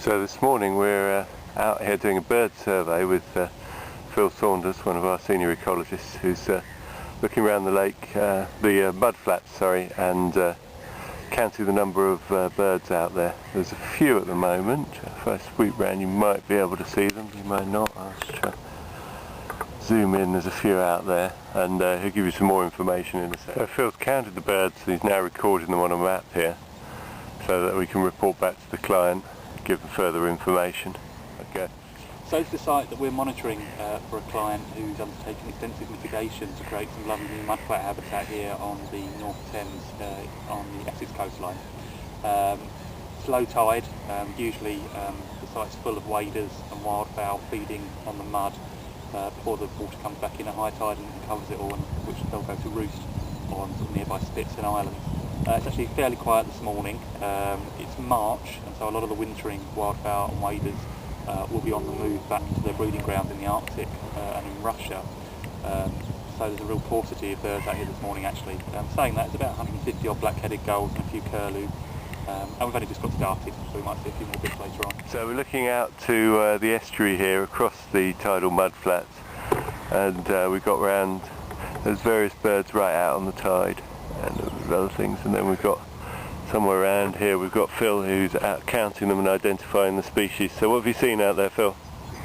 So this morning we're out here doing a bird survey with Phil Saunders, one of our senior ecologists, who's looking around the lake, the mud flats, sorry, and counting the number of birds out there. There's a few at the moment. If I sweep round you might be able to see them, you might not. I'll just try zoom in. There's a few out there, and he'll give you some more information in a second. So Phil's counted the birds, and he's now recording them on a map here so that we can report back to the client, give them further information. Okay. So it's the site that we're monitoring for a client who's undertaken extensive mitigation to create some lovely new mudflat habitat here on the North Thames on the Essex coastline. Slow tide, usually the site's full of waders and wildfowl feeding on the mud before the water comes back in at high tide and covers it all, and which they'll go to roost on sort of nearby spits and islands. It's actually fairly quiet this morning. It's March, and so a lot of the wintering wildfowl and waders will be on the move back to their breeding grounds in the Arctic and in Russia. So there's a real paucity of birds out here this morning actually. Saying that, it's about 150 odd black-headed gulls and a few curlew. And we've only just got started, so we might see a few more bits later on. So we're looking out to the estuary here across the tidal mud flats, and we've got round, there's various birds right out on the tide and other things, and then we've got somewhere around here we've got Phil who's out counting them and identifying the species. So what have you seen out there, Phil?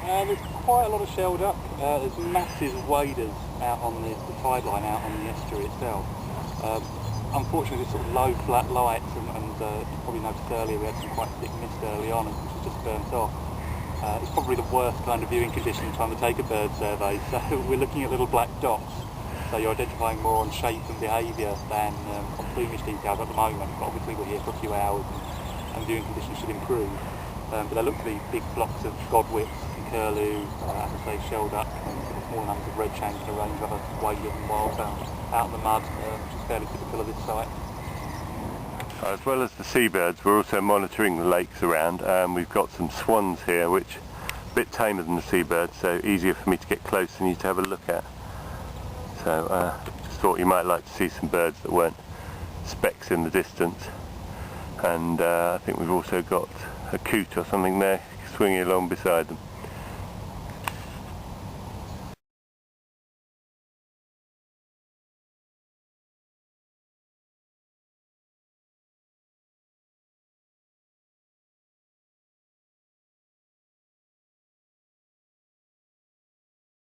There's quite a lot of shell duck. There's massive waders out on the tide line out on the estuary itself. Unfortunately there's sort of low flat lights, and you probably noticed earlier we had some quite thick mist early on which was just burnt off. It's probably the worst kind of viewing condition trying to take a bird survey, so we're looking at little black dots. So you're identifying more on shape and behaviour than on plumage details at the moment, but obviously we're here for a few hours and viewing conditions should improve. But there look to be big flocks of godwits and curlew, as I say, shell duck, and small numbers of redshank and a range of other waders and wildfowl out in the mud, which is fairly typical of this site. As well as the seabirds, we're also monitoring the lakes around. We've got some swans here, which are a bit tamer than the seabirds, so easier for me to get close than you to have a look at. So just thought you might like to see some birds that weren't specks in the distance. And I think we've also got a coot or something there swinging along beside them.